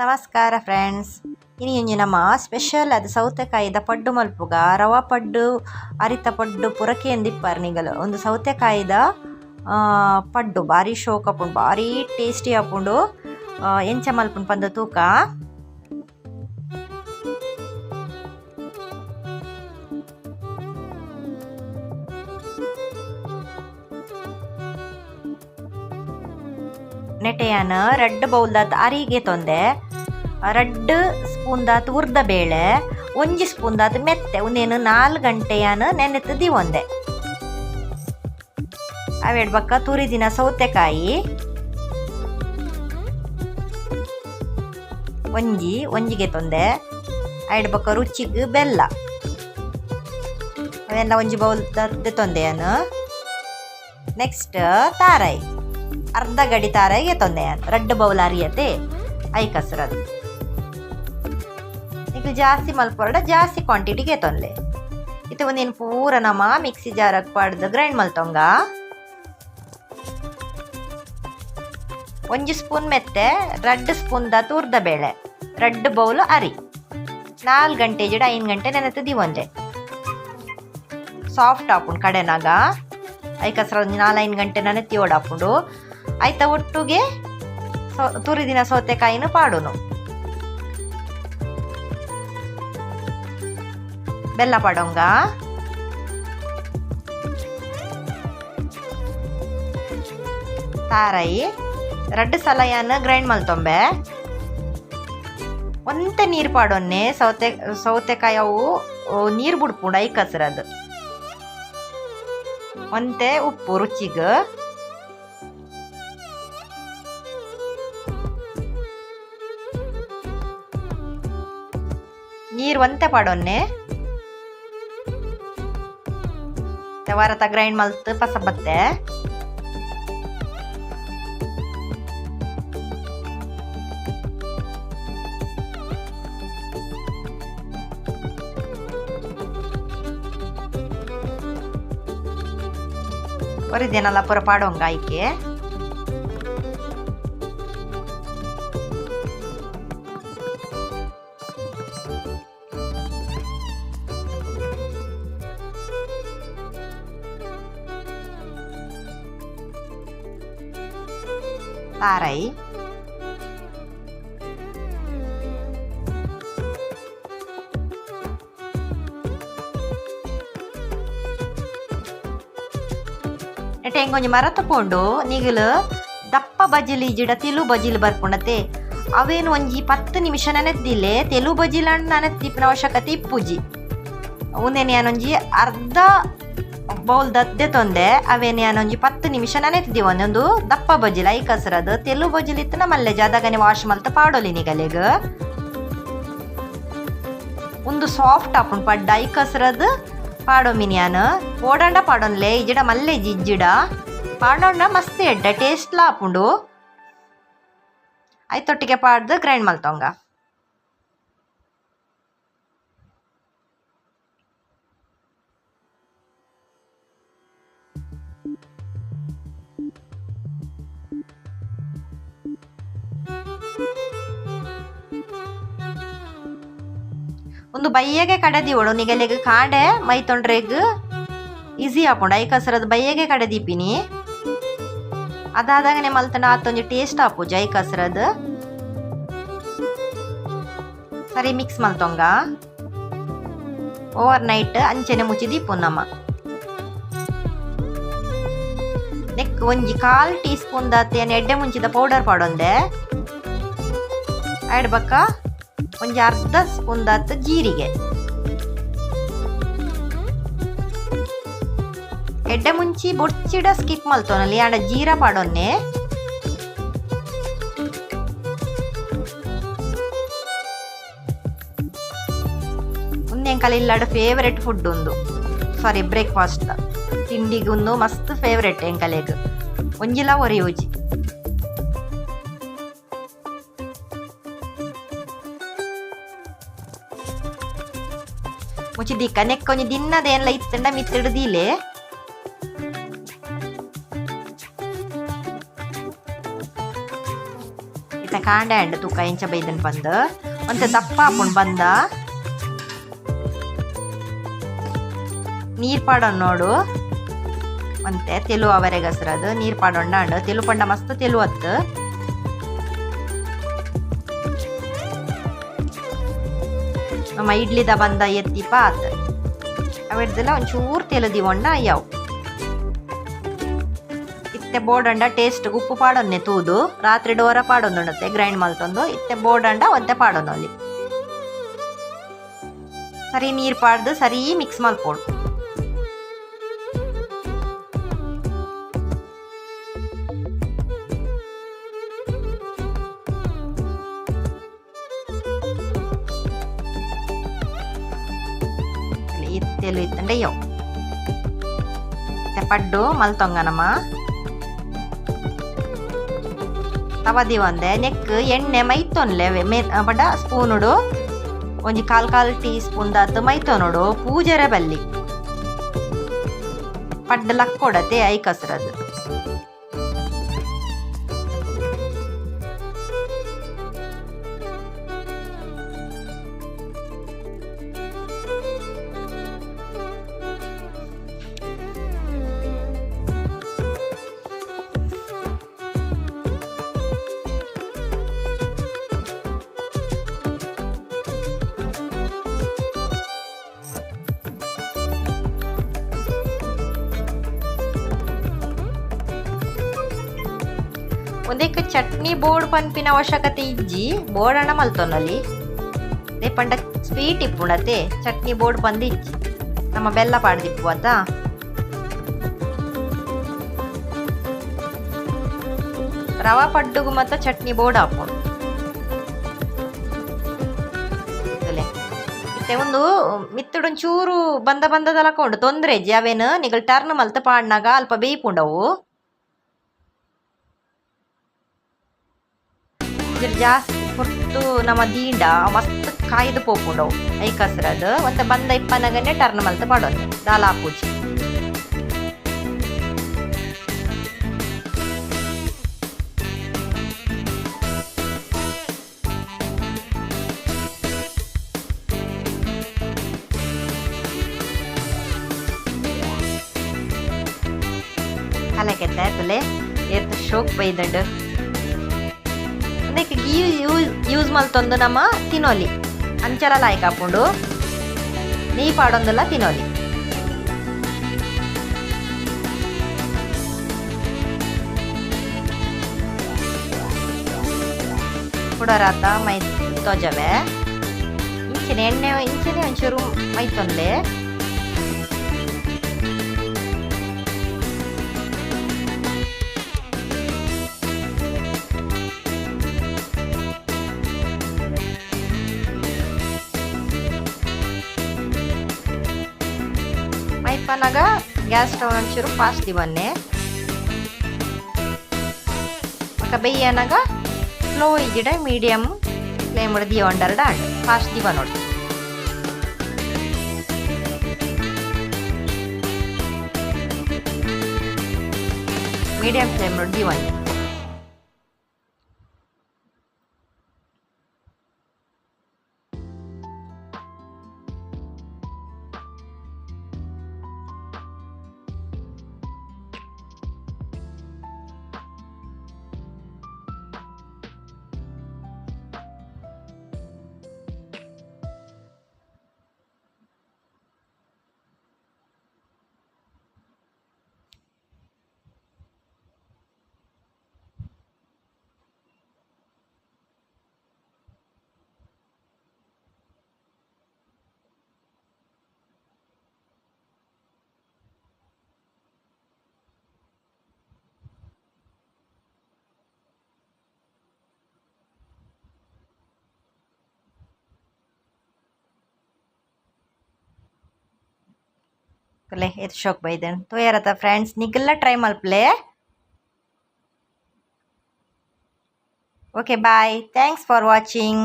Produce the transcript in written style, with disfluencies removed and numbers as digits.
ನಮಸ್ಕಾರ ಫ್ರೆಂಡ್ಸ್. ಇನಿ ನಮ್ಮ ಸ್ಪೆಷಲ್ ಅದು ಸೌತೆಕಾಯಿದ ಪಡ್ಡು ಮಲ್ಪುಗ ರವಾ ಪಡ್ಡು ಅರಿತ ಪಡ್ಡು ಪುರಕೆ ಎಂದಿಪ್ಪಾರು ನಿಗಲು ಒಂದು ಸೌತೆಕಾಯಿದ ಪಡ್ಡು ಭಾರಿ ಶೋಕ್ ಆಪುಂಡು, ಭಾರಿ ಟೇಸ್ಟಿ ಆಪುಂಡು. ಎಂಚ ಮಲ್ಪುಂಡು ಪಂದ ತೂಕ ನೆಟೆಯನ ರೆಡ್ ಬೌಲ್ದಾತ ಅರಿಗೆ ತೊಂದೆ 2 ಸ್ಪೂನ್ದಾತ ಉರ್ದ ಬೇಳೆ 1 ಸ್ಪೂನ್ದಾತ ಮೆತ್ತೆ ಒಂದೇನು 4 ಗಂಟೆಯನ ನೆನೆತು ದಿವೊಂದೆ. ಅವೆಡ್ ಬಕ್ಕ ತುರಿದಿನ ಸೌತೆಕಾಯಿ ಒಂಜಿಗೆ ತೊಂದೆ. ಐಡ್ ಬಕ್ಕ ರುಚಿಗೆ ಬೆಲ್ಲ ಅವೆಲ್ಲ 1 ಬೌಲ್ ತೊಂದೆಯನು. ನೆಕ್ಸ್ಟ್ ತಾರಾಯಿ ಅರ್ಧ ಗಡಿ ತಾರಾಯಿಗೆ ತೊಂದೆ 2 ಬೌಲ್ ಅರಿಯತೆ ಐ ಕಸರದು. ಈಗ ಜಾಸ್ತಿ ಮಲ್ಪೊರಡ ಜಾಸ್ತಿ ಕ್ವಾಂಟಿಟಿಗೆ ತೊಂದೆ. ಇದು ಒಂದೇನು ಪೂರ ನಮ್ಮ ಮಿಕ್ಸಿ ಜಾರಕ್ಕೆ ಪಡ್ದು ಗ್ರೈಂಡ್ ಮಲ್ತೊಂಗ 1 ಸ್ಪೂನ್ ಮೆತ್ತೆ 2 ಸ್ಪೂನ್ ದ ತುರ್ದ ಬೇಳೆ 2 ಬೌಲ್ ಅರಿ 4 ಗಂಟೆ ಜಿಡ 5 ಗಂಟೆ ನೆನೆತು ದಿವೊಂದೆ. ಸಾಫ್ಟ್ ಆಪುಂಡು ಕಡೆನಾಗ ಐ ಕಸರ 4-5 ಗಂಟೆ ನೆನೆತಿ ಓಡಾಪುಂಡು. ಆಯ್ತ ಒಟ್ಟಿಗೆ ತುರಿದಿನ ಸೌತೆಕಾಯಿನ ಪಾಡುನು ಬೆಲ್ಲ ಪಾಡೋಂಗ. ತಾರಾಯಿ 2 ಸಲ ಗ್ರೈಂಡ್ ಮಲ್ತೊಂಬೆ ಒಂತೆ ನೀರು ಪಾಡೊನ್ನೆ ಸೌತೆಕಾಯಿ ಅವು ನೀರು ಬಿಡ್ಪುಂಡು ಐ ಕಸರದು. ಒಂತೆ ಉಪ್ಪು ರುಚಿಗೆ ನೀರು ಒಂತೆ ಪಾಡೊನ್ನೆ ವಾರತ ಗ್ರೈಂಡ್ ಮಲ್ತು ಪಸ ಬತ್ತೆ. ಒರಿದೇನಲ್ಲ ಪೂರ ಪಾಡೋಂಗ ಆಯ್ಕೆ. ತಾರಾಯಿ ನೆಟ್ಟೆ ಹೆಂಗೊಂಜಿ ಮರ ತಕೊಂಡು ನೀಗಲು ದಪ್ಪ ಬಜಿಲಿ ಜಿಡ ತೆಲು ಬಜಿಲು ಬರ್ಕೊಂಡತೆ ಅವೇನು ಒಂಜಿ 10 ನಿಮಿಷ ನೆನೆದ್ದಿಲ್ಲೆ ತೆಲು ಬಜಿಲಣ್ಣ ನೆನೆತ್ತಿಪ್ಪನ ಅವಶ್ಯಕತೆ ಇಪ್ಪುಜಿ. ಒಂದೇನು ಏನೊಂಜಿ ಅರ್ಧ ಬೌಲ್ ದದ್ದೆ ತೊಂದೆ ಅವೇನು ಏನೊಂಜಿ 10 ನಿಮಿಷ ನೆನೆತ್ತಿದ್ದೀವಿ. ಒಂದೊಂದು ದಪ್ಪ ಬಜಿಲ ಐ ಕಸರದು ತೆಲು ಬಜಿಲಿತ್ತು ಮಲ್ಲೆ ಜಾದಾಗನೆ ವಾಶ್ ಮಲ್ತ ಪಾಡೋಲಿ ನಿಗಲೆಗ ಒಂದು ಸಾಫ್ಟ್ ಆಪುಂಡು ಪಡ್ಡ ಐ ಕಸರದು ಪಾಡೋ ಮಿನಿಯಾನ ಓಡಾಂಡ ಪಾಡೋನ್ಲೆ ಇಜಿಡ ಮಲ್ಲೆ ಜಿಜ್ಜಿಡ ಪಾಡೋಂಡ ಮಸ್ತ್ ಎಡ್ಡ ಟೇಸ್ಟ್ ಆಪುಂಡು. ಐತೊಟ್ಟಿಗೆ ಪಾಡ್ದು ಗ್ರೈಂಡ್ ಮಲ್ತೊಂಗ. ಒಂದು ಬಯ್ಯಗೆ ಕಡೆದಿವಳು ನಿಗಲೆಗ್ ಕಾಡೆ ಮೈ ತೊಂಡ್ರೆಗ್ ಈಸಿ ಆಪುಂಡು ಐ ಕಸರದು ಬಯ್ಯಗೆ ಕಡೆದಿಪ್ಪಿನಿ. ಅದಾದಾಗನೆ ಮಲ್ತನ ಆತೊಂಜಿ ಟೇಸ್ಟ್ ಆಪುಜಿ ಐ ಕಸರದು. ಸರಿ ಮಿಕ್ಸ್ ಮಲ್ತೊಂಗ ಓವರ್ ನೈಟ್ ಅಂಚೆನೆ ಮುಚ್ಚಿ ದೀಪು ನಮ್ಮ. ನೆಕ್ ಒಂಜಿ 1/4 ಟೀ ಸ್ಪೂನ್ ದಾತೇನು ಎಡ್ಡೆ ಮುಂಚಿದ ಪೌಡರ್ ಪಾಡೊಂದೆ. ಆಯ್ಡ್ ಬಕ್ಕ ಒಂಜಿ ಅರ್ಧ ಸ್ಪೂನ್ ದಾತ ಜೀರಿಗೆ ಎಡ್ಡೆ ಮುಂಚಿ ಬೊಚ್ಚಿಡ ಸ್ಕಿಪ್ ಮಲ್ತೋನಲ್ಲಿ ಆಡ ಜೀರ ಪಾಡೊನ್ನೆ. ಒಂದೇಂಕಲ ಇಲ್ಲಾಡ ಫೇವರೆಟ್ ಫುಡ್ ಒಂದು ಬ್ರೇಕ್ಫಾಸ್ಟ್ ತಿಂಡಿಗೊಂದು ಮಸ್ತ್ ಫೇವರೆಟ್ ಎಂಕಲೆಗ್ ಒಂಜಿಲ ಒರಿಯೋಜಿ. ಮುಚ್ಚಿ ದಿಕ್ಕ ನೆಕ್ಕೊಂಜಿ ದಿನದೇನ್ಲ ಇತ್ತಂಡ ಮಿತ್ತಿಡ್ದಿಲೆ ಕಾಂಡೆ ಅಂಡ್ ತೂಕ ಇಂಚ ಬೈದನ್ ಬಂದು ಒಂತೆ ದಪ್ಪ ಹಾಕೊಂಡು ಬಂದ ನೀರು ಪಾಡೋಣ ನೋಡು ಒಂತೆ ತೆಲು ಅವರೆಗೆ ಹಸ್ರದು ನೀರು ಪಾಡೋಣ ಅಂಡು ತೆಲು ಪಂಡ ಮಸ್ತ್ ತೆಲು ಹತ್ತು ನಮ್ಮ ಇಡ್ಲಿದ ಬಂದ ಎತ್ತಿ ಪಾತ್ ಅವಿಡ್ದೆಲ್ಲ ಒಂಚೂರು ತೆಲುದಿವೊಂಡ ಅಯ್ಯವು ಇತ್ತೆ ಬೋಡಂಡ ಟೇಸ್ಟ್ ಉಪ್ಪು ಪಾಡೊನ್ನೆ ತೂದು ರಾತ್ರಿ ಡೋರ ಪಾಡೊಂದುಂಡತ್ತೆ ಗ್ರೈಂಡ್ ಮಲ್ತೊಂದು ಇತ್ತೆ ಬೋಡಂಡ ಒಂತೆ ಪಾಡೊಂದು ಸರಿ ನೀರು ಪಾಡ್ದು ಸರಿ ಮಿಕ್ಸ್ ಮಲ್ಪೋಡು ತೆಲು ಇತ್ತಂಡೆ ಯವ್ ಪಡ್ಡು ಮಲ್ತೊಂಗನಮ್ಮ ತವದಿ ಒಂದೆ ನೆಕ್ ಎಣ್ಣೆ ಮೈತೊನ್ಲೆ ಬಡ ಸ್ಪೂನುಡು ಒಂಜಿ ಕಾಲ್ ಟೀ ಸ್ಪೂನ್ ದಾತು ಮೈತೊನುಡು ಪೂಜೆರೆ ಬಲ್ಲಿ ಪಡ್ಡು ಲಕ್ಕೊಡತೆ ಐ ಕಸ್ರದು ಒಂದಕ್ಕೆ ಚಟ್ನಿ ಬೋರ್ಡ್ ಪನ್ಪಿನ ಅವಶ್ಯಕತೆ ಇಜ್ಜಿ ಬೋರ್ಡಣ ಮಲ್ತೊನಲ್ಲಿ ದೇ ಪಂಡ ಸ್ವೀಟ್ ಇಪ್ಪುಣತೆ ಚಟ್ನಿ ಬೋರ್ಡ್ ಪಂದು ಇಜ್ಜಿ ನಮ್ಮ ಬೆಲ್ಲ ಪಾಡ್ದಿಪ್ಪು ಆತ ರವಾ ಪಡ್ಡುಗು ಮತ್ತ ಚಟ್ನಿ ಬೋರ್ಡ್ ಹಾಕೊಂಡು ಮತ್ತೆ ಒಂದು ಮಿತ್ತುಡೊಂಚೂರು ಬಂದದಲಕೊಂಡು ತೊಂದ್ರೆ ಇಜ್ಜಿ ಅವೇನು ನಿಗಲ್ ಟರ್ನ್ ಮಲ್ತ ಪಾಡ್ನಾಗ ಅಲ್ಪ ಬೇಯ್ಪುಂಡವು ಜಾಸ್ತಿ ಹೊತ್ತು ನಮ್ಮ ದೀಂಡ ಮಸ್ತ್ ಕಾಯ್ದು ಪೋಪುಂಡವು ಐ ಕಸ್ರದು ಮತ್ತೆ ಬಂದ ಇಪ್ಪನಗನೆ ಟರ್ನ್ ಮಲ್ತ ಪಾಡೋದು ದಾಲ್ ಹಾಪುಜಿ ಕಲಕೆತ್ತ ಆಯ್ತಲೆ ಏತ್ ಶೋಕ್ ಬೈದಂಡು ಅದಕ್ಕೆ ಗೀ ಯೂಸ್ ಮಲ್ತೊಂದು ನಮ್ಮ ತಿನ್ನೋಲಿ ಅಂಚಲ ಲಾಯ್ಕ್ ಹಾಕೊಂಡು ನೀ ಪಾಡೊಂದಲ್ಲ ತಿನ್ನೋಲಿ ಕುಡರಾತ ಮೈ ತೊಜವೆ ಇಂಚಿನ ಎಣ್ಣೆ ಇಂಚಿನ ಒಂಚೂರು ಮೈತೊಂದೆ ಮೈಪನಾಗ ಗ್ಯಾಸ್ ಸ್ಟವ್ ಒಂಚೂರು ಫಾಸ್ಟ್ ದಿವನ್ನೆ ఒక ಬೆಯ್ಯನಾಗ ಸ್ಲೋ ಇಜ್ಜಿಡ ಮೀಡಿಯಂ ಫ್ಲೇಮ್ ದಿಯ ಒಂಡರ್ಡ ಅಂಡ್ ಫಾಸ್ಟ್ ದಿವ ನೋಡಿ ಮೀಡಿಯಂ ಫ್ಲೇಮ್ ನೋಡಿ ದಿವನ್ನೆ ಇದು ಶೋಕ್ ಬೈದನ್ तो यार आता फ्रेंड्स निकलला ट्राई मल्पले okay bye thanks for watching.